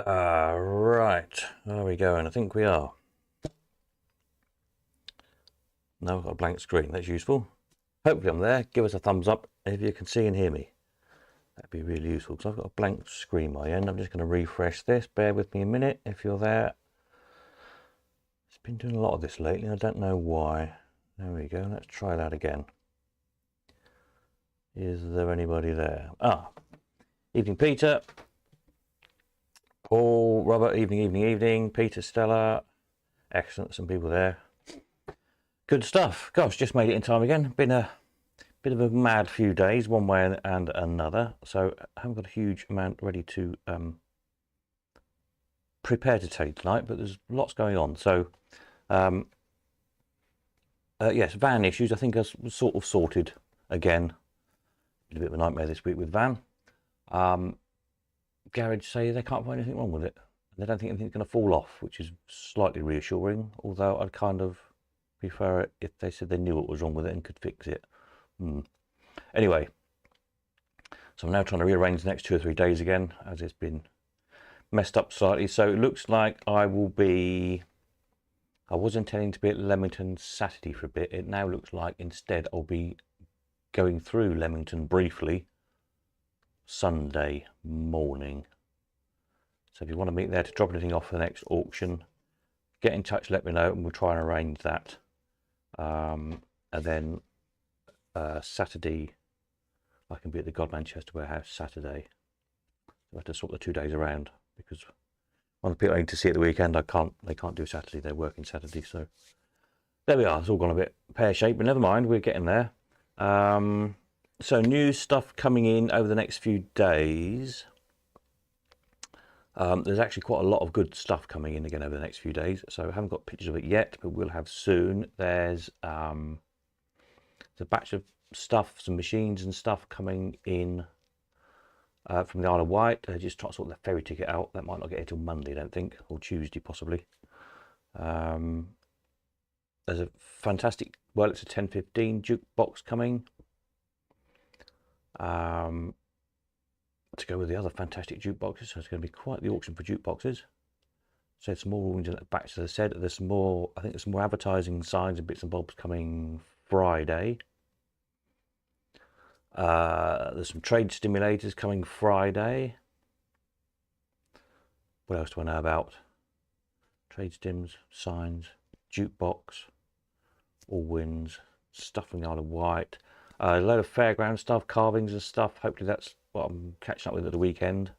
Right, there we go, and I think we are. Now I've got a blank screen, that's useful. Hopefully I'm there. Give us a thumbs up if you can see and hear me. That'd be really useful because I've got a blank screen my end. I'm just going to refresh this. Bear with me a minute if you're there. It's been doing a lot of this lately. I don't know why. There we go. Let's try that again. Is there anybody there? Evening Peter. Paul, Robert, evening. Peter, Stella. Excellent, some people there. Good stuff. Gosh, just made it in time again. Been a bit of a mad few days, one way and another. So I haven't got a huge amount ready to prepare to tell you tonight, but there's lots going on. So yes, van issues I think are sort of sorted again. Been a bit of a nightmare this week with van. Garage say they can't find anything wrong with it. They don't think anything's going to fall off, which is slightly reassuring, although I'd kind of prefer it if they said they knew what was wrong with it and could fix it. Anyway, so I'm now trying to rearrange the next 2 or 3 days again, as it's been messed up slightly. So it looks like I was intending to be at Leamington Saturday for a bit. It now looks like instead I'll be going through Leamington briefly Sunday morning. So if you want to meet there to drop anything off for the next auction, get in touch, let me know, and we'll try and arrange that. And then Saturday, I can be at the God Manchester warehouse Saturday. So I have to sort the 2 days around because one of the people I need to see at the weekend, they can't do Saturday. They're working Saturday. So there we are. It's all gone a bit pear-shaped, but never mind. We're getting there. So new stuff coming in over the next few days. There's actually quite a lot of good stuff coming in again over the next few days. So I haven't got pictures of it yet, but we'll have soon. There's a batch of stuff, some machines and stuff coming in from the Isle of Wight. Just trying to sort the ferry ticket out. That might not get here till Monday, I don't think, or Tuesday possibly. There's a fantastic, well, it's a 1015 jukebox coming. To go with the other fantastic jukeboxes, so it's going to be quite the auction for jukeboxes. So some more rooms in the back. As I said, there's some more. I think there's some more advertising signs and bits and bobs coming Friday. There's some trade stimulators coming Friday. What else do I know about? Trade stims, signs, jukebox, all wins, stuff from the Isle of Wight. A load of fairground stuff, carvings and stuff. Hopefully that's what I'm catching up with at the weekend.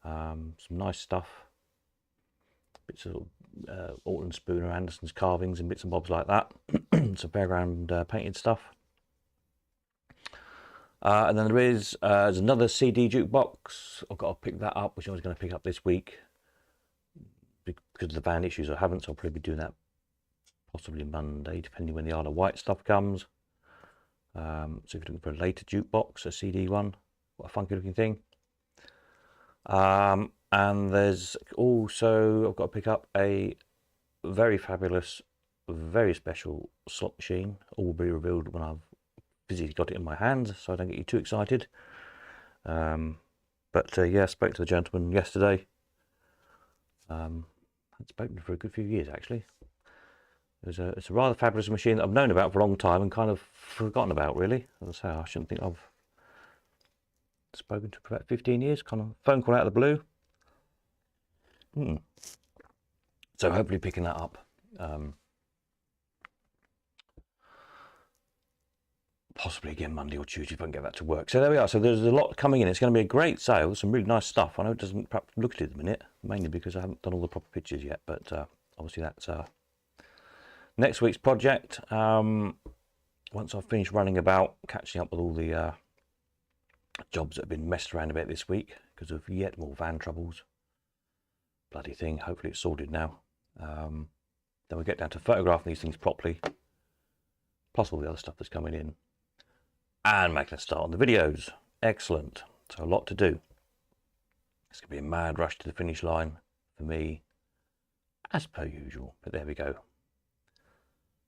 Some nice stuff. Bits of Alton Spooner, Anderson's carvings and bits and bobs like that. Some fairground painted stuff. And then there's another CD jukebox. I've got to pick that up, which I was going to pick up this week. Because of the van issues I haven't, so I'll probably be doing that possibly Monday, depending when the Isle of Wight stuff comes. So if you're looking for a later jukebox, a CD one, what a funky looking thing. And there's also, I've got to pick up a very fabulous, very special slot machine. All will be revealed when I've physically got it in my hands, so I don't get you too excited. But yeah, I spoke to the gentleman yesterday. I hadn't spoken to him for a good few years actually. It's a rather fabulous machine that I've known about for a long time and kind of forgotten about, really. As I say, I shouldn't think I've spoken to for about 15 years, kind of phone call out of the blue. So hopefully picking that up. Possibly again Monday or Tuesday if I can get that to work. So there we are. So there's a lot coming in. It's going to be a great sale. There's some really nice stuff. I know it doesn't perhaps look at it at the minute, mainly because I haven't done all the proper pictures yet, but obviously that's next week's project. Once I've finished running about, catching up with all the jobs that have been messed around a bit this week because of yet more van troubles. Bloody thing. Hopefully it's sorted now. Then we'll get down to photographing these things properly, plus all the other stuff that's coming in, and making a start on the videos. Excellent. So a lot to do. It's going to be a mad rush to the finish line for me, as per usual. But there we go.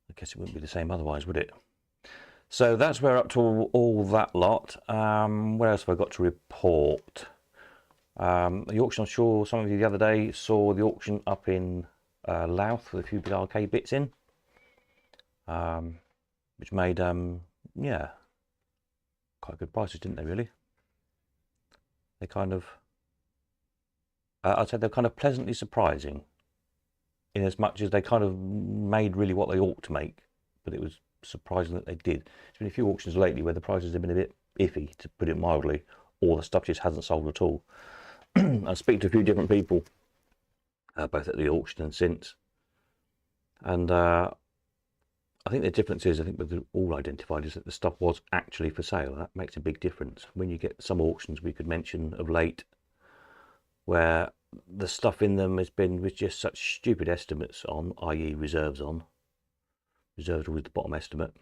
I guess it wouldn't be the same otherwise, would it? So that's where we're up to all that lot. What else have I got to report? The auction, I'm sure some of you the other day saw the auction up in Louth with a few big arcade bits in, which made, yeah, quite good prices, didn't they, really? They kind of, I'd say they're kind of pleasantly surprising, in as much as they kind of made really what they ought to make, but it was surprising that they did. There's been a few auctions lately where the prices have been a bit iffy, to put it mildly, or the stuff just hasn't sold at all. I speak to a few different people, both at the auction and since, and I think the difference is, I think with all identified, is that the stuff was actually for sale. That makes a big difference. When you get some auctions we could mention of late, where the stuff in them has been with just such stupid estimates on, i.e. reserves on. Reserves are always the bottom estimate.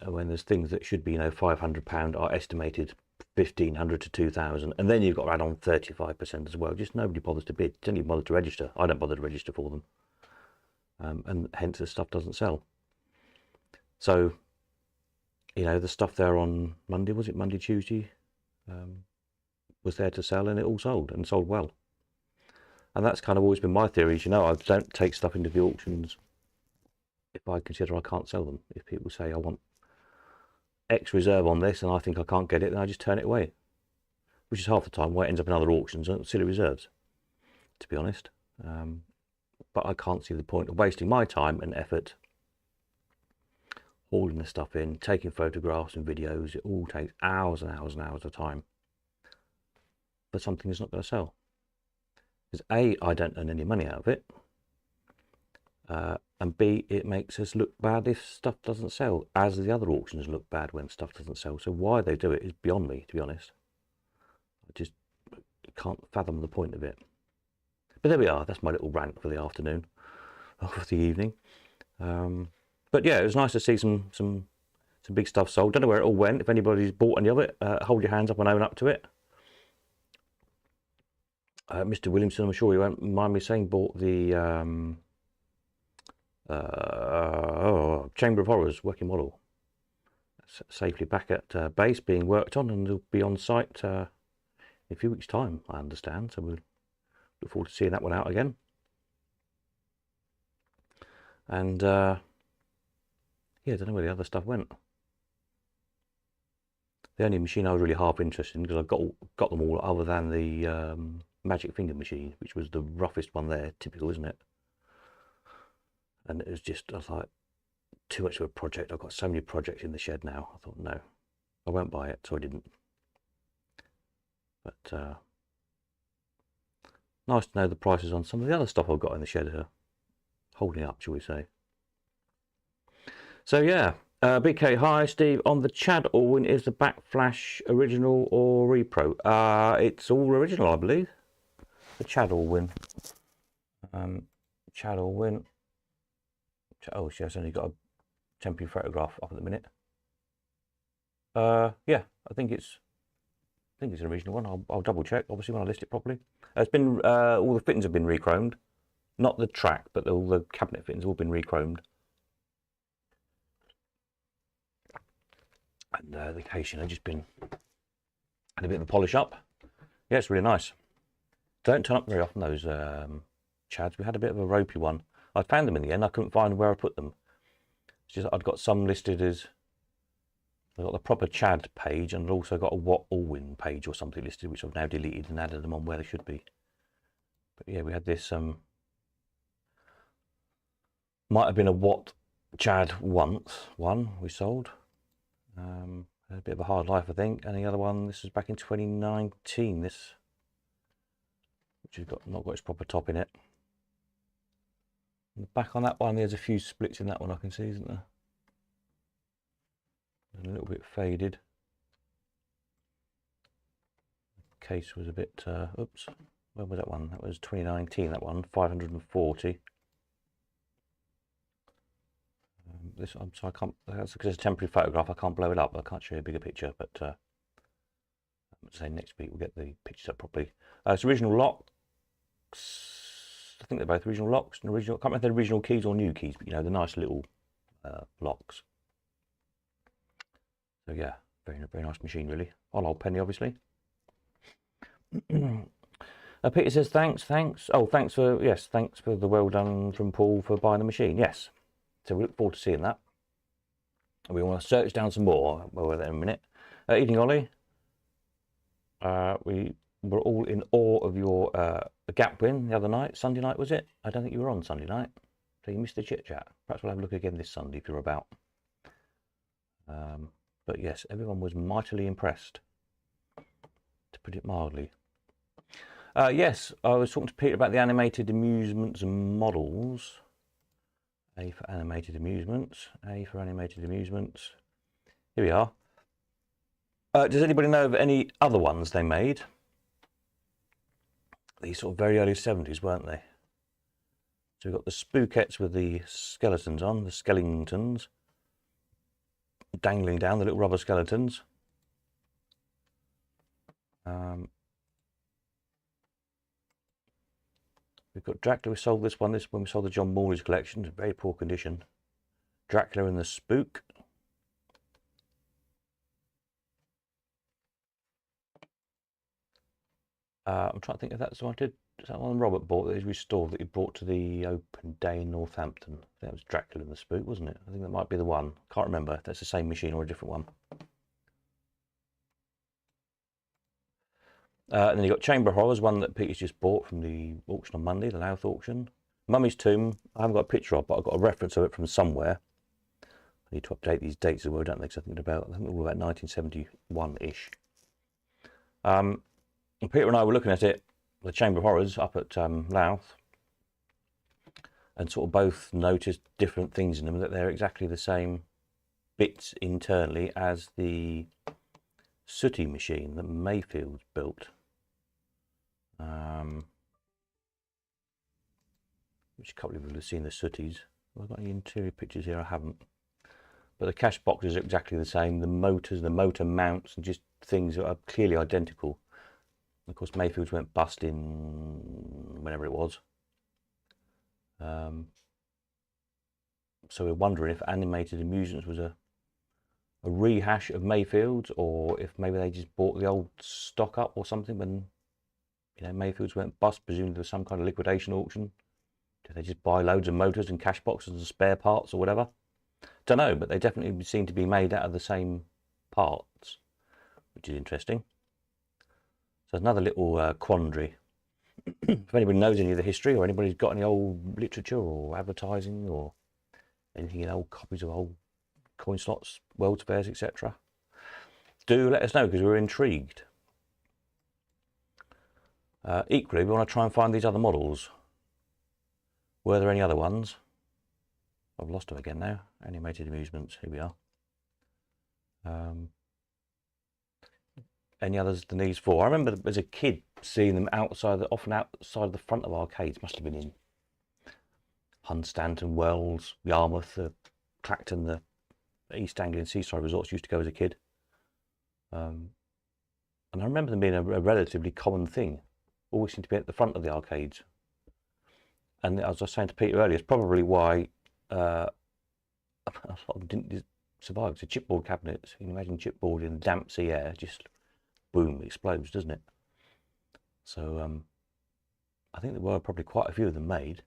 When there's things that should be, you know, £500 are estimated 1,500 to 2,000, and then you've got to add on 35% as well. Just nobody bothers to bid. Don't even bother to register. I don't bother to register for them, and hence the stuff doesn't sell. So, you know, the stuff there on Monday, was it Monday, Tuesday, was there to sell, and it all sold, and sold well. And that's kind of always been my theory. You know, I don't take stuff into the auctions if I consider I can't sell them. If people say I want X reserve on this and I think I can't get it, then I just turn it away, which is half the time why it ends up in other auctions and silly reserves, to be honest. But I can't see the point of wasting my time and effort hauling the stuff in, taking photographs and videos. It all takes hours and hours and hours of time for something that's not going to sell. Because A, I don't earn any money out of it, and B, it makes us look bad if stuff doesn't sell, as the other auctions look bad when stuff doesn't sell. So why they do it is beyond me, to be honest. I just can't fathom the point of it. But there we are. That's my little rant for the afternoon, or for the evening. But yeah, it was nice to see some big stuff sold. Don't know where it all went. If anybody's bought any of it, hold your hands up and own up to it. Mr. Williamson, I'm sure you won't mind me saying, bought the Chamber of Horrors working model. It's safely back at base, being worked on, and it'll be on site in a few weeks' time, I understand. So we'll look forward to seeing that one out again. And yeah, I don't know where the other stuff went. The only machine I was really half interested in, because I got them all other than the Magic Finger machine, which was the roughest one there. Typical, isn't it? And it was just, I was like, too much of a project. I've got so many projects in the shed now. I thought, no, I won't buy it, so I didn't. But nice to know the prices on some of the other stuff I've got in the shed here. Holding up, shall we say. So yeah, Big K, hi Steve. On the Chad Allwyn, is the Backflash original or repro? It's all original, I believe. The Chad Allwyn. Chad Allwyn. Oh, she has only got a temporary photograph up at the minute. Yeah, I think it's an original one. I'll double check, obviously, when I list it properly. It's been all the fittings have been re-chromed, not the track, but all the cabinet fittings have all been re-chromed. And the casing has just been had a bit of a polish up. Yeah, it's really nice. Don't turn up very often, those Chads. We had a bit of a ropey one. I found them in the end. I couldn't find where I put them. It's just I'd got some listed as, I've got the proper Chad page, and I'd also got a Watt Allwyn page or something listed, which I've now deleted and added them on where they should be. But yeah, we had this, might have been a Watt Chad once, one we sold. Had a bit of a hard life, I think. And the other one, this was back in 2019, this, which has not got its proper top in it. And back on that one, there's a few splits in that one I can see, isn't there? A little bit faded. The case was a bit, oops, where was that one? That was 2019, that one, 540. This one, so I can't, that's because it's a temporary photograph, I can't blow it up, I can't show you a bigger picture, but I'm say next week we'll get the pictures up properly. It's original locks, I think they're both original locks, and original, I can't remember if they're original keys or new keys, but you know, the nice little locks. So yeah, very nice machine really. On old penny, obviously. Peter says, thanks. Oh, thanks for the well done from Paul for buying the machine. Yes. So we look forward to seeing that. We want to search down some more. We're there in a minute. Evening, Ollie. We were all in awe of your Gap win the other night. Sunday night, was it? I don't think you were on Sunday night. So you missed the chit chat. Perhaps we'll have a look again this Sunday if you're about. But yes, everyone was mightily impressed, to put it mildly. Yes, I was talking to Peter about the animated amusements and models. A for animated amusements. A for animated amusements. Here we are. Does anybody know of any other ones they made? These sort of very early 70s, weren't they? So we've got the spookettes with the skeletons on, the skeletons, dangling down, the little rubber skeletons. We've got Dracula. We sold this one when we sold the John Morley's collection. It's very poor condition. Dracula and the Spook. I'm trying to think if that's what I did. Is that one Robert bought that he's restored that he brought to the open day in Northampton? I think that was Dracula and the Spook, wasn't it? I think that might be the one. Can't remember if that's the same machine or a different one. And then you've got Chamber of Horrors, one that Peter's just bought from the auction on Monday, the Louth auction. Mummy's Tomb, I haven't got a picture of, but I've got a reference of it from somewhere. I need to update these dates as well, don't I? Because I think they're all about 1971-ish. Peter and I were looking at it, the Chamber of Horrors, up at Louth, and sort of both noticed different things in them, that they're exactly the same bits internally as the Sooty machine that Mayfield built. Which a couple of you have seen the Sooties. Have I got any interior pictures here? I haven't. But the cash boxes are exactly the same. The motors, the motor mounts, and just things that are clearly identical. Of course, Mayfields went bust in whenever it was. So we're wondering if Animated Amusements was a rehash of Mayfields, or if maybe they just bought the old stock up or something when, you know, Mayfields went bust. Presumably there was some kind of liquidation auction. Did they just buy loads of motors and cash boxes and spare parts or whatever? Don't know, but they definitely seem to be made out of the same parts, which is interesting. So another little quandary. If anybody knows any of the history, or anybody's got any old literature or advertising or anything in old copies of old coin slots, World's Fairs, etc., do let us know, because we're intrigued. Equally, we want to try and find these other models. Were there any other ones? I've lost them again now. Animated Amusements, here we are. Any others than these four? I remember as a kid seeing them often outside the front of arcades. Must have been in Hunstanton, Wells, Yarmouth, Clacton, the East Anglian seaside resorts used to go as a kid. And I remember them being a relatively common thing. Always seemed to be at the front of the arcades. And as I was saying to Peter earlier, it's probably why a lot of them didn't survive. It's a chipboard cabinet. You can imagine chipboard in damp sea air, just boom, explodes, doesn't it? So I think there were probably quite a few of them made.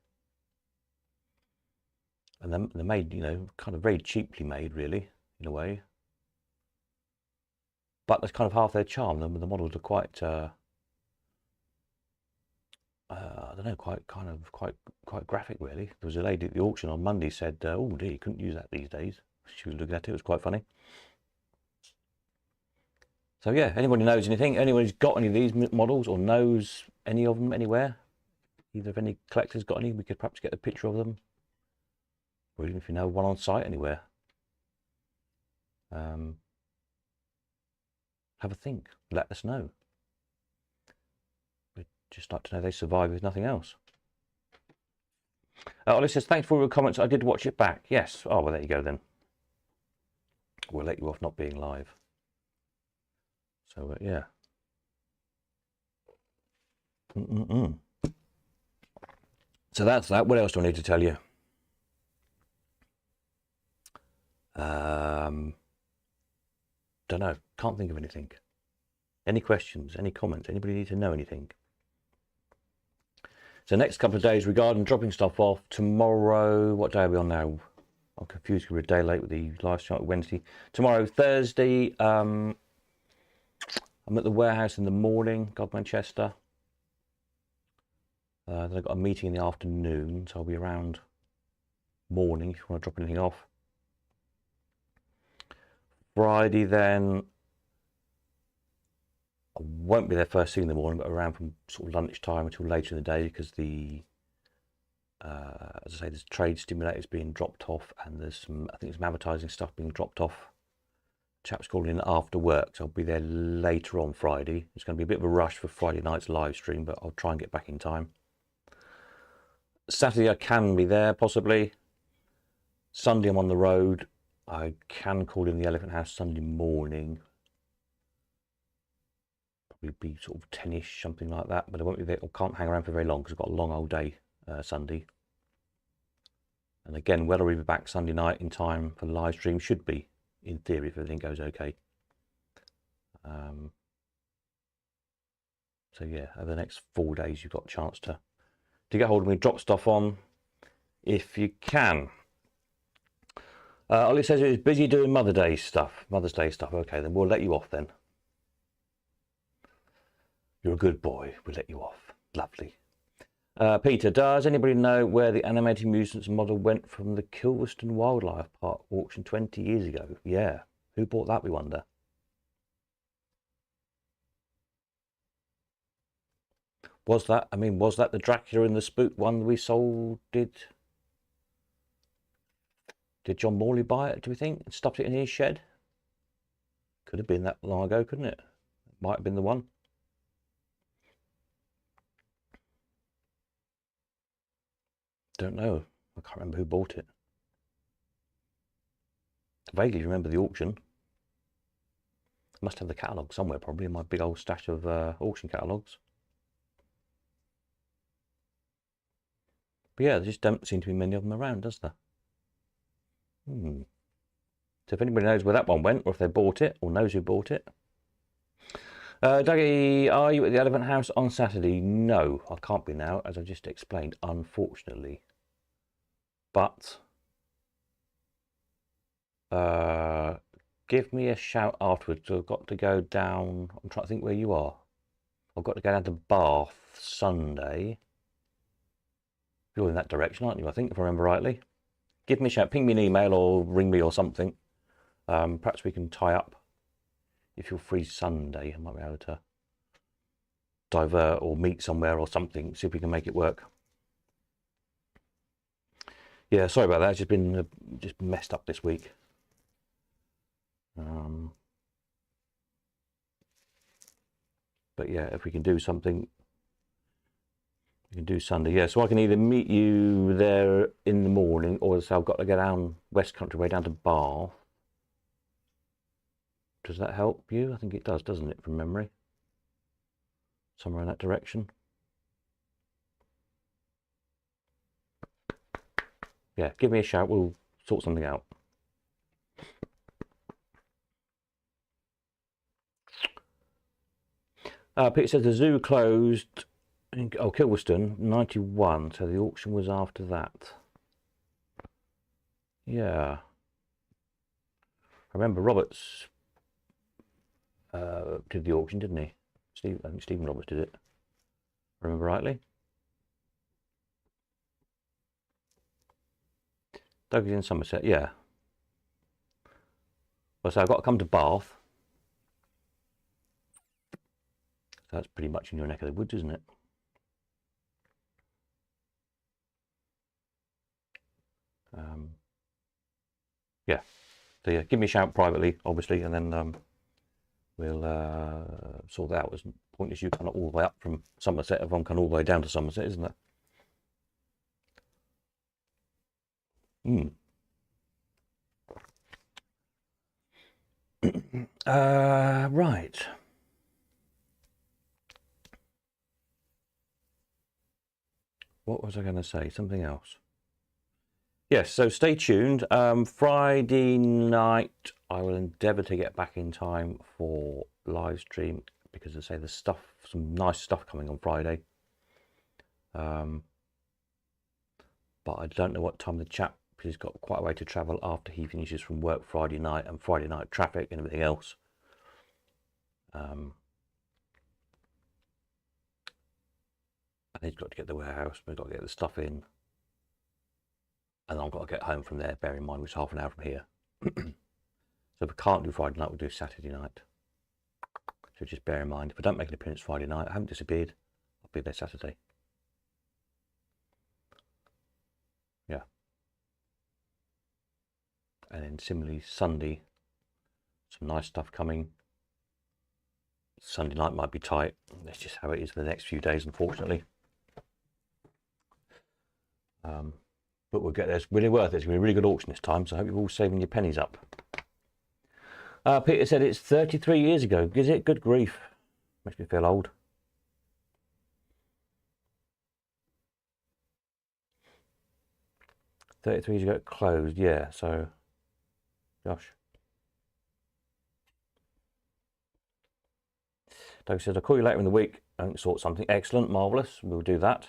And they're made, you know, kind of very cheaply made, really, in a way. But that's kind of half their charm. The models are quite, I don't know, quite graphic, really. There was a lady at the auction on Monday said, "Oh dear, you couldn't use that these days." She was looking at it; it was quite funny. So yeah, anybody knows anything? Anybody's got any of these models or knows any of them anywhere? Either if any collectors got any, we could perhaps get a picture of them. Or even if you know one on site anywhere. Have a think. Let us know. We'd just like to know they survive with nothing else. Ollie says, thanks for all your comments. I did watch it back. Yes. Oh, well, there you go then. We'll let you off not being live. So, yeah. So that's that. What else do I need to tell you? Don't know. Can't think of anything. Any questions? Any comments? Anybody need to know anything? So next couple of days regarding dropping stuff off. Tomorrow, what day are we on now? I'm confused because we're a day late with the live stream Wednesday. Tomorrow, Thursday, I'm at the warehouse in the morning, God Manchester. Then I've got a meeting in the afternoon, so I'll be around morning if you want to drop anything off. Friday then, I won't be there first thing in the morning, but around from sort of lunchtime until later in the day because the, as I say, there's trade stimulators being dropped off and there's some, I think there's some advertising stuff being dropped off. Chap's calling in after work, so I'll be there later on Friday. It's going to be a bit of a rush for Friday night's live stream, but I'll try and get back in time. Saturday I can be there, possibly. Sunday I'm on the road. I can call in the Elephant House Sunday morning. Probably be sort of 10ish, something like that, but I won't be there. I can't hang around for very long because I've got a long old day Sunday. And again, whether we'll be back Sunday night in time for the live stream, should be, in theory, if everything goes okay. So yeah, over the next 4 days you've got a chance to get hold of me, drop stuff on if you can. Ollie says it was busy doing Mother's Day stuff. Okay, then we'll let you off then. You're a good boy. We'll let you off. Lovely. Peter, does anybody know where the animated mutants model went from the Kilverston Wildlife Park auction 20 years ago? Yeah. Who bought that, we wonder? Was that the Dracula and the Spook one we sold? Did John Morley buy it, do we think? And stuffed it in his shed? Could have been that long ago, couldn't it? Might have been the one. Don't know. I can't remember who bought it. I vaguely remember the auction. I must have the catalogue somewhere, probably, in my big old stash of auction catalogues. But yeah, there just don't seem to be many of them around, does there? So if anybody knows where that one went, or if they bought it, or knows who bought it. Dougie, are you at the Elephant House on Saturday? No, I can't be now, as I just explained, unfortunately. But give me a shout afterwards. So I've got to go down. I'm trying to think where you are. I've got to go down to Bath Sunday. You're in that direction, aren't you? I think, if I remember rightly. Give me a shout. Ping me an email or ring me or something. Perhaps we can tie up. If you're free Sunday, I might be able to divert or meet somewhere or something. See if we can make it work. Yeah, sorry about that. It's just been messed up this week. But yeah, if we can do something, we can do Sunday. Yeah, so I can either meet you there in the morning, or so I've got to go down West Country Way down to Bath. Does that help you? I think it does, doesn't it, from memory? Somewhere in that direction. Yeah, give me a shout. We'll sort something out. Peter says the zoo closed in Kilverston, 91. So the auction was after that. Yeah. I remember Roberts did the auction, didn't he? I think Stephen Roberts did it. Remember rightly? Doug's in Somerset, yeah. Well, so I've got to come to Bath. So that's pretty much in your neck of the woods, isn't it? Yeah. So yeah, give me a shout privately, obviously, and then we'll sort that out. As point is, you kind of all the way up from Somerset. Everyone can all the way down to Somerset, isn't it? Right. What was I going to say? Something else. Yes, so stay tuned. Friday night, I will endeavour to get back in time for live stream because I say there's stuff, some nice stuff coming on Friday. But I don't know what time the chap, because he's got quite a way to travel after he finishes from work Friday night, and Friday night traffic and everything else. And he's got to get the warehouse, we've got to get the stuff in, and I've got to get home from there, bear in mind it's half an hour from here. So if we can't do Friday night, we'll do Saturday night. So just bear in mind, if I don't make an appearance Friday night, I haven't disappeared, I'll be there Saturday. Yeah. And then similarly, Sunday, some nice stuff coming. Sunday night might be tight. That's just how it is for the next few days, unfortunately. But we'll get there. It's really worth it. It's going to be a really good auction this time, so I hope you're all saving your pennies up. Peter said it's 33 years ago. Is it? Good grief. Makes me feel old. $33 years ago it closed, yeah, so gosh. Doug says, I'll call you later in the week and sort something. Excellent, marvellous. We'll do that.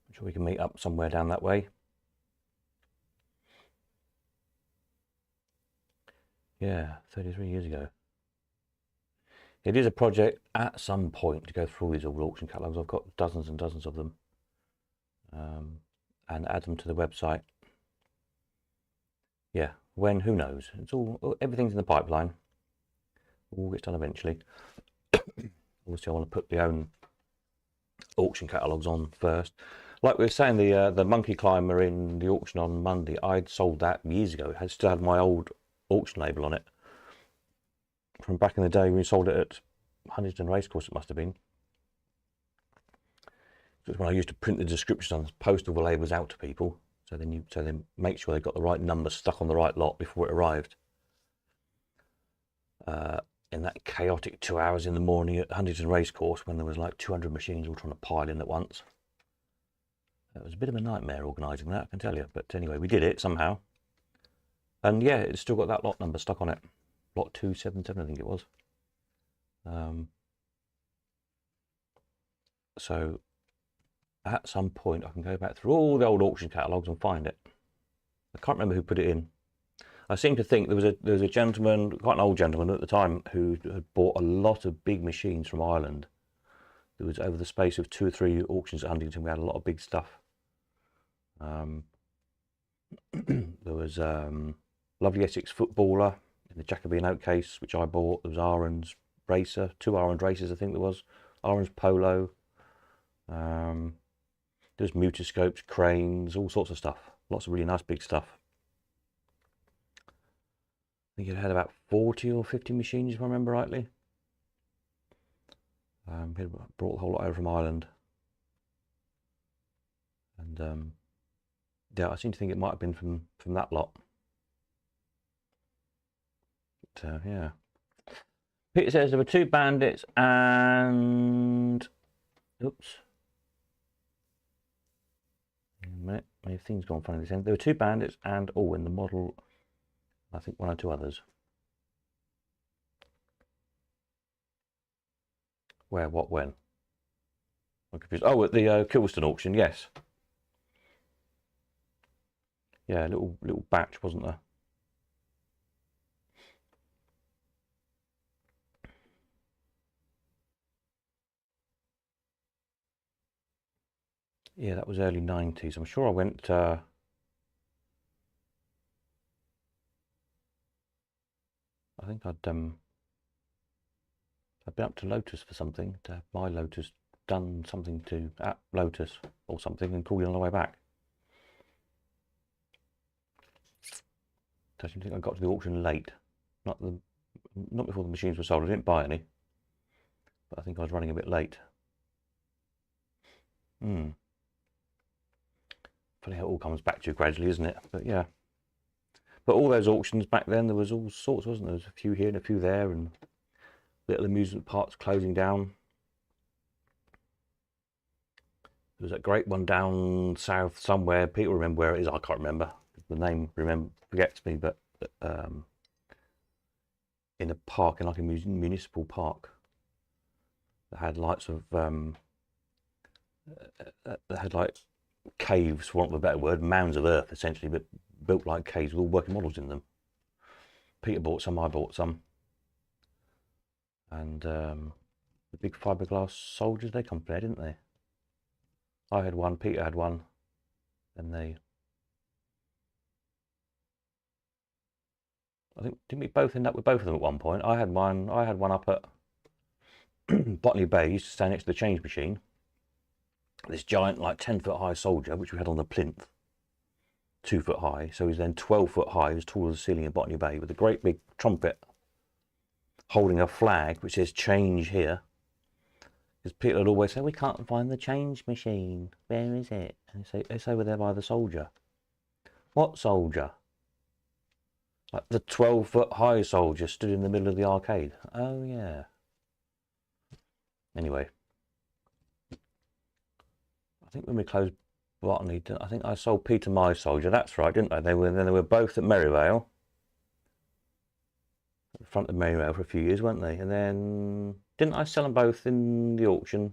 I'm sure we can meet up somewhere down that way. Yeah, 33 years ago. It is a project at some point to go through all these old auction catalogues. I've got dozens and dozens of them. And add them to the website. Yeah, when, who knows? It's all, everything's in the pipeline. All gets done eventually. Obviously I want to put the own auction catalogues on first. Like we were saying, the Monkey Climber in the auction on Monday, I'd sold that years ago. It still had my old auction label on it. From back in the day when we sold it at Huntingdon Racecourse, it must have been. That's when I used to print the descriptions and post all the labels out to people. So then make sure they got the right number stuck on the right lot before it arrived. In that chaotic 2 hours in the morning at Huntingdon Racecourse when there was like 200 machines all trying to pile in at once. It was a bit of a nightmare organising that, I can tell you. But anyway, we did it somehow. And yeah, it's still got that lot number stuck on it. Lot 277, I think it was. So at some point I can go back through all the old auction catalogues and find it. I can't remember who put it in. I seem to think there was a gentleman, quite an old gentleman at the time, who had bought a lot of big machines from Ireland. There was, over the space of 2 or 3 auctions at Huntingdon, we had a lot of big stuff. There was Lovely Essex Footballer in the Jacobean Oak case, which I bought. There was Aaron's Racer, 2 Aaron's Racers I think there was. Aaron's Polo. There's Mutascopes, cranes, all sorts of stuff. Lots of really nice big stuff. I think it had about 40 or 50 machines, if I remember rightly. He brought the whole lot over from Ireland. And yeah, I seem to think it might have been from that lot. But yeah. Peter says there were 2 bandits and... Oops. A minute, my thing's gone funny this end. There were 2 bandits and, oh, in the model, I think 1 or 2 others. Where, what, when? I'm confused. Oh, at the Kilston auction, yes. Yeah, a little batch, wasn't there? Yeah, that was early 90s. I'm sure I went... I've been up to Lotus for something, to have my Lotus done something to at Lotus or something, and call you on the way back. I think I got to the auction late, not before the machines were sold. I didn't buy any, but I think I was running a bit late. Funny how it all comes back to you gradually, isn't it? But yeah. But all those auctions back then, there was all sorts, wasn't there? There was a few here and a few there, and little amusement parks closing down. There was a great one down south somewhere. People remember where it is. I can't remember. The name forgets me, but in a park, in like a municipal park, that had lots of that had like caves, for want of a better word, mounds of earth essentially, but built like caves with all working models in them. Peter bought some, I bought some, and the big fiberglass soldiers, they come there, didn't they? I had one, Peter had one, and I think, didn't we both end up with both of them at one point? I had one up at Botany Bay, used to stand next to the change machine. This giant, like 10-foot high soldier, which we had on the plinth, 2 foot high. So he's then 12 foot high, as tall as the ceiling of Botany Bay, with a great big trumpet holding a flag which says change here. Because Peter would always say, we can't find the change machine. Where is it? And they say, it's over there by the soldier. What soldier? Like the 12-foot high soldier stood in the middle of the arcade. Oh, yeah. Anyway. I think when we closed Botany, I think I sold Peter my soldier. That's right, didn't I? They were both at Merivale. At the front of Merivale for a few years, weren't they? And then, didn't I sell them both in the auction?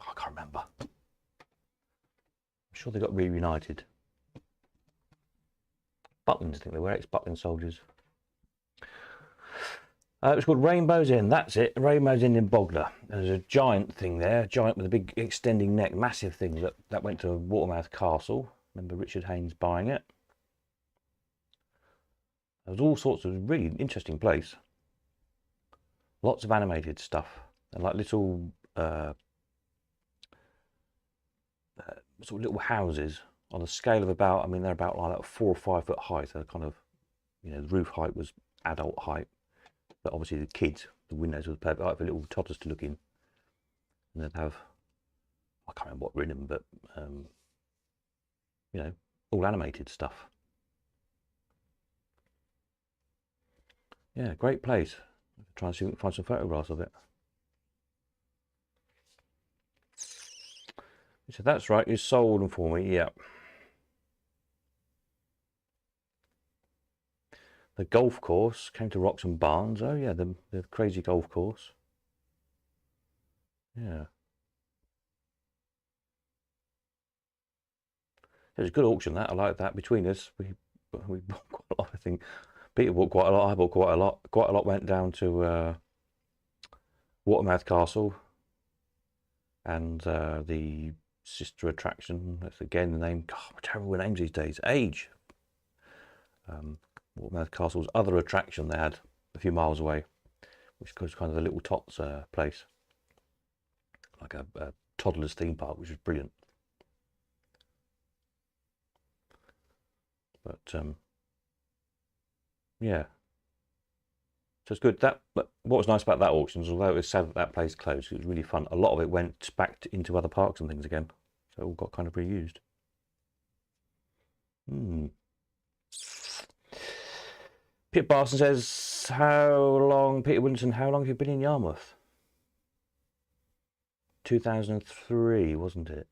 Oh, I can't remember. I'm sure they got reunited. Butlins, I think they were, ex-Butlin soldiers. It was called Rainbow's Inn, that's it, Rainbow's Inn in Bogler. There's a giant thing there, a giant with a big extending neck, massive thing that went to Watermouth Castle. Remember Richard Haynes buying it. There was all sorts of really interesting place. Lots of animated stuff, and like little sort of little houses on a scale of about, I mean, they're about like 4 or 5 foot high, so kind of, you know, the roof height was adult height. But obviously the kids, the windows were the perfect height for little toddlers to look in. And they'd have, I can't remember what were in them, but, you know, all animated stuff. Yeah, great place. Try and see if we can find some photographs of it. So that's right, you sold them for me, yeah. The golf course came to Wroxham Barnes. Oh yeah, the crazy golf course. Yeah. It was a good auction, that. I like that. Between us, we bought quite a lot, I think. Peter bought quite a lot, I bought quite a lot. Quite a lot went down to Watermouth Castle and the sister attraction. That's again the name. God, terrible with names these days. Age. Watermouth Castle's other attraction they had a few miles away, which was kind of a little tots place, like a toddler's theme park, which was brilliant. But yeah, so it's good. But what was nice about that auction is, although it was sad that that place closed, it was really fun. A lot of it went back into other parks and things again, so it all got kind of reused. Peter Barson says, Peter Williamson, how long have you been in Yarmouth? 2003, wasn't it?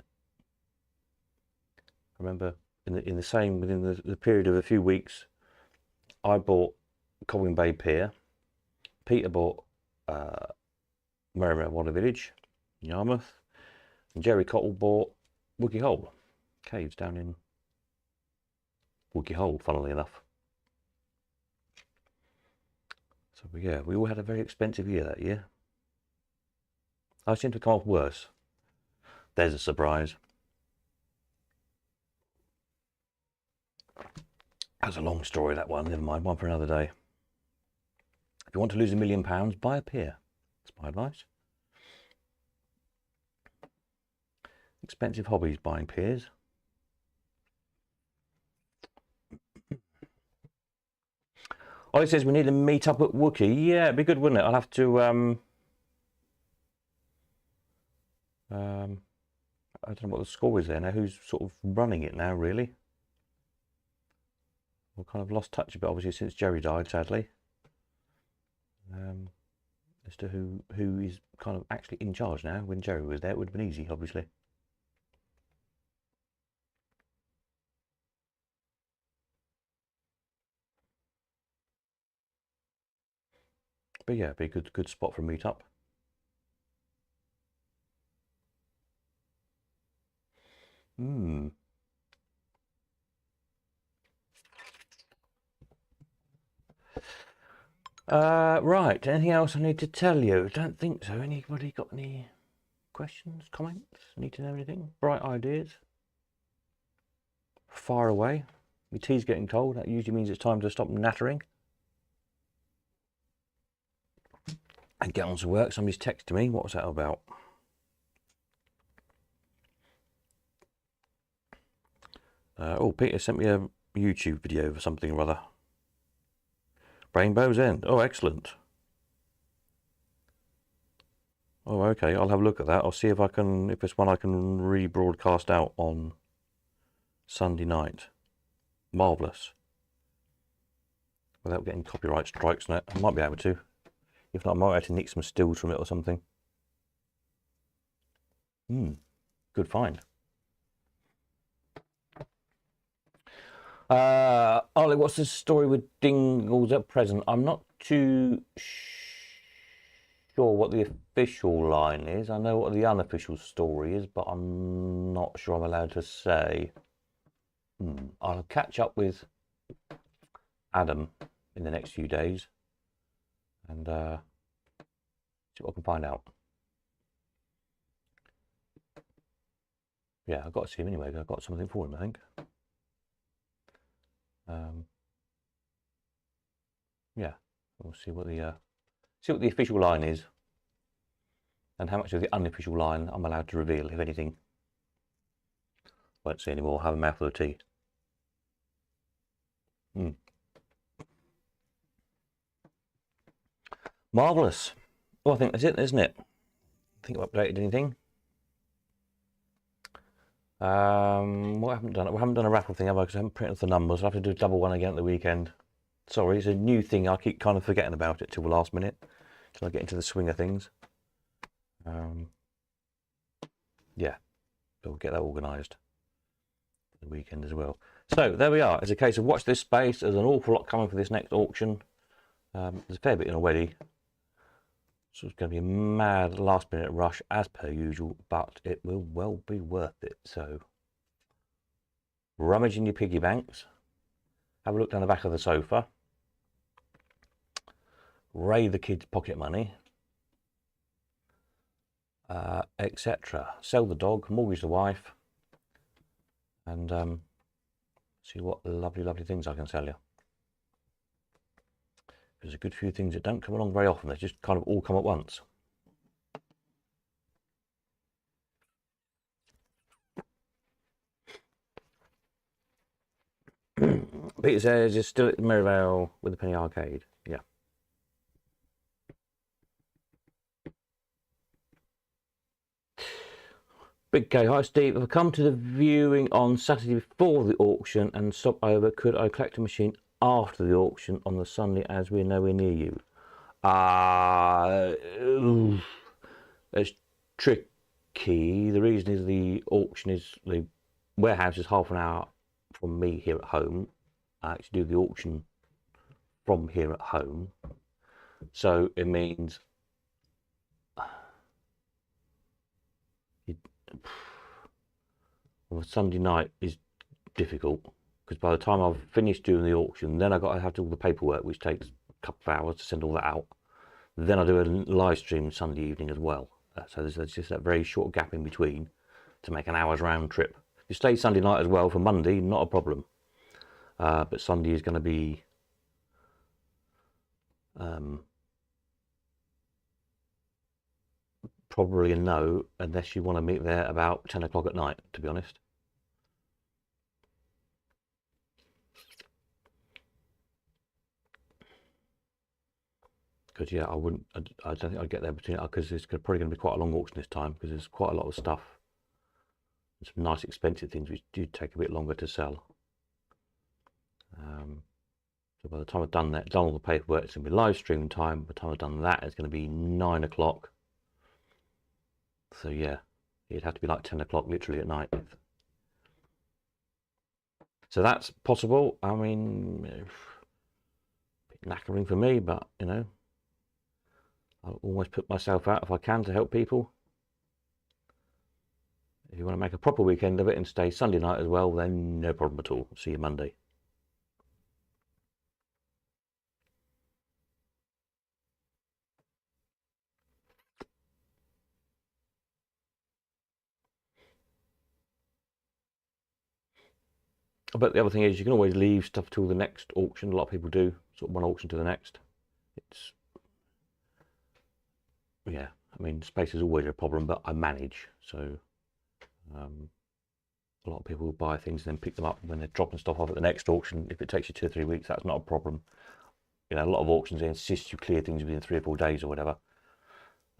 I remember within the period of a few weeks, I bought Colwyn Bay Pier. Peter bought Merivale Water Village in Yarmouth, and Jerry Cottle bought Wookey Hole Caves down in Wookey Hole, funnily enough. So yeah, we all had a very expensive year that year. I seem to come off worse. There's a surprise. That's a long story, that one. Never mind, one for another day. If you want to lose £1 million, buy a pier. That's my advice. Expensive hobbies, buying piers. Ollie says we need to meet up at Wookey. Yeah, it'd be good, wouldn't it? I'll have to I don't know what the score is there now. Who's sort of running it now, really? We've kind of lost touch a bit, obviously, since Jerry died, sadly. As to who is kind of actually in charge now. When Jerry was there, it would have been easy, obviously. But yeah, it'd be a good spot for a meetup. Right, anything else I need to tell you? Don't think so. Anybody got any questions, comments? Need to know anything? Bright ideas? Far away? My tea's getting cold. That usually means it's time to stop nattering and get on to work. Somebody's texted me. What was that about? Oh, Peter sent me a YouTube video of something or other. Rainbow's End. Oh, excellent. Oh, okay. I'll have a look at that. I'll see if it's one I can rebroadcast out on Sunday night. Marvellous. Without getting copyright strikes on it. I might be able to. If not, I might have to nick some stills from it or something. Good find. Ollie, what's the story with Dingles at present? I'm not too sure what the official line is. I know what the unofficial story is, but I'm not sure I'm allowed to say. I'll catch up with Adam in the next few days and see what I can find out. Yeah, I've got to see him anyway. I've got something for him, I think. Yeah, we'll see what the official line is, and how much of the unofficial line I'm allowed to reveal, if anything. Won't say any more. Have a mouthful of tea. Marvellous. Well, I think that's it, isn't it? I think I've updated anything. What I haven't done, we haven't done a raffle thing, have I? Because I haven't printed off the numbers. I'll have to do a double one again at the weekend. Sorry, it's a new thing. I keep kind of forgetting about it till the last minute, till I get into the swing of things. Yeah, we'll get that organised for the weekend as well. So there we are. It's a case of watch this space. There's an awful lot coming for this next auction. There's a fair bit in already. So it's going to be a mad last minute rush as per usual, but it will well be worth it. So rummage in your piggy banks. Have a look down the back of the sofa. Raid the kids' pocket money. Etc. Sell the dog, mortgage the wife, and see what lovely things I can sell you. There's a good few things that don't come along very often. They just kind of all come at once. Peter says you're still at Merivale with the Penny Arcade. Yeah. Big K, hi Steve. If I come to the viewing on Saturday before the auction and stop over, could I collect a machine after the auction on the Sunday as we're nowhere near you? It's tricky. The reason is the warehouse is half an hour from me here at home. I actually do the auction from here at home. So it means Sunday night is difficult because by the time I've finished doing the auction, then I have to do all the paperwork, which takes a couple of hours to send all that out. Then I do a live stream Sunday evening as well. So there's just that very short gap in between to make an hour's round trip. If you stay Sunday night as well for Monday, not a problem. But Sunday is going to be probably a no, unless you want to meet there about 10 o'clock at night, to be honest. Because yeah, I don't think I'd get there because it's probably going to be quite a long auction this time, because there's quite a lot of stuff. Some nice expensive things which do take a bit longer to sell. So by the time I've done all the paperwork, it's going to be live stream time. By the time I've done that, it's going to be 9 o'clock. So yeah, it'd have to be like 10 o'clock literally at night. So that's possible. I mean, a bit knackering for me, but you know, I'll always put myself out if I can to help people. If you want to make a proper weekend of it and stay Sunday night as well, then no problem at all. See you Monday. But the other thing is you can always leave stuff till the next auction. A lot of people do, sort of one auction to the next. It's, yeah, I mean, space is always a problem, but I manage. So a lot of people will buy things and then pick them up when they're dropping stuff off at the next auction. If it takes you 2 or 3 weeks, that's not a problem. You know, a lot of auctions, they insist you clear things within 3 or 4 days or whatever.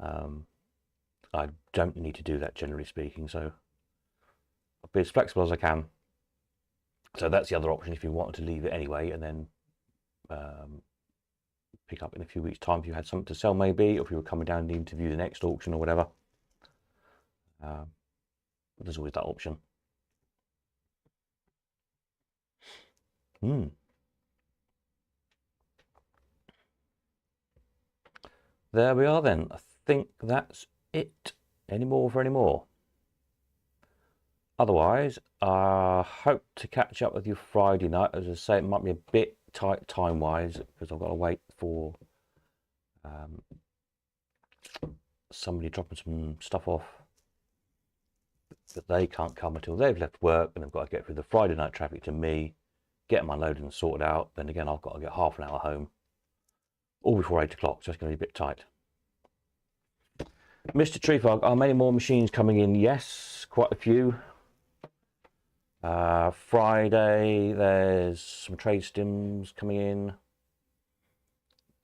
I don't need to do that, generally speaking, so I'll be as flexible as I can. So that's the other option if you wanted to leave it anyway and then pick up in a few weeks' time if you had something to sell maybe, or if you were coming down and needing to view the next auction or whatever. But there's always that option. There we are then. I think that's it. Any more for any more? Otherwise, I hope to catch up with you Friday night. As I say, it might be a bit tight time-wise because I've got to wait for somebody dropping some stuff off. But they can't come until they've left work, and they've got to get through the Friday night traffic to me, get my loading sorted out. Then again, I've got to get half an hour home, all before 8 o'clock, so it's going to be a bit tight. Mr. Treefog, are many more machines coming in? Yes, quite a few. Friday, there's some trade stims coming in.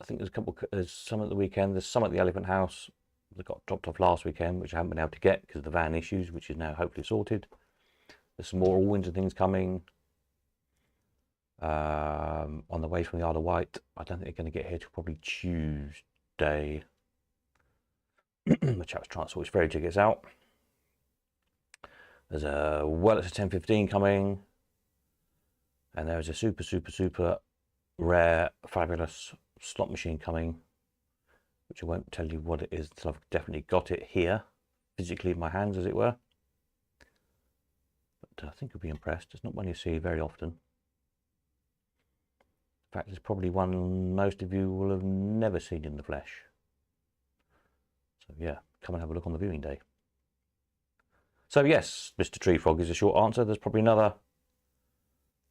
I think there's a couple. There's some at the weekend. There's some at the Elephant House that got dropped off last weekend, which I haven't been able to get because of the van issues, which is now hopefully sorted. There's some more Allwinds and things coming on the way from the Isle of Wight. I don't think they're going to get here till probably Tuesday. The chap's trying to sort his ferry tickets out. There's a Wurlitzer 1015 coming, and there's a super rare, fabulous slot machine coming, which I won't tell you what it is until I've definitely got it here, physically in my hands, as it were. But I think you'll be impressed. It's not one you see very often. In fact, it's probably one most of you will have never seen in the flesh. So yeah, come and have a look on the viewing day. So yes, Mr. Treefog is a short answer. There's probably another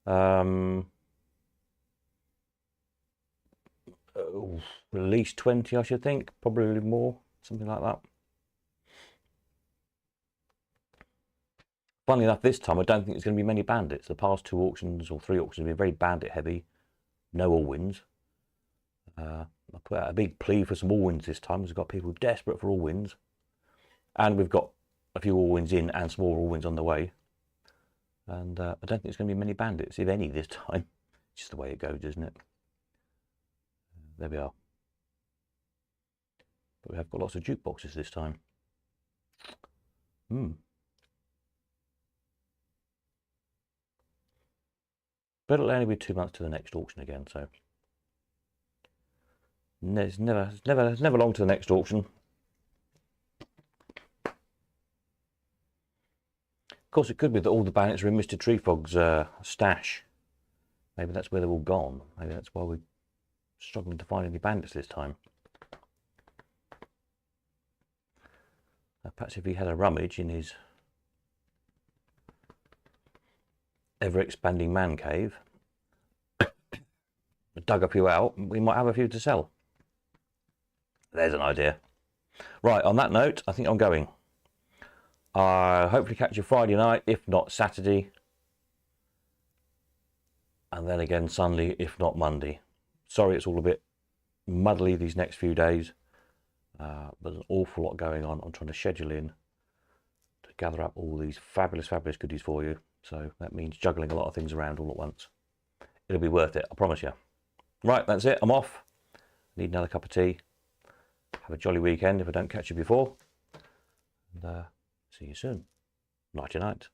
at least 20, I should think, probably more, something like that. Funnily enough, this time I don't think there's going to be many bandits. The past 2 auctions or 3 auctions have been very bandit heavy, no Allwinds. I put out a big plea for some Allwinds this time. We've got people desperate for Allwinds, and we've got a few Allwinds in and some more Allwinds on the way. And I don't think there's going to be many bandits, if any, this time. It's just the way it goes, isn't it? There we are. But we have got lots of jukeboxes this time. But it'll only be 2 months to the next auction again, so it's never long to the next auction. Of course, it could be that all the bandits are in Mr. Treefog's stash. Maybe that's where they're all gone. Maybe that's why we're struggling to find any bandits this time. Perhaps if he had a rummage in his ever-expanding man cave, dug a few out, we might have a few to sell. There's an idea. Right, on that note, I think I'm going. Hopefully catch you Friday night, if not Saturday. And then again Sunday, if not Monday. Sorry it's all a bit muddly these next few days. But there's an awful lot going on. I'm trying to schedule in to gather up all these fabulous goodies for you. So that means juggling a lot of things around all at once. It'll be worth it, I promise you. Right, that's it. I'm off. Need another cup of tea. Have a jolly weekend if I don't catch you before. And see you soon. Nighty night.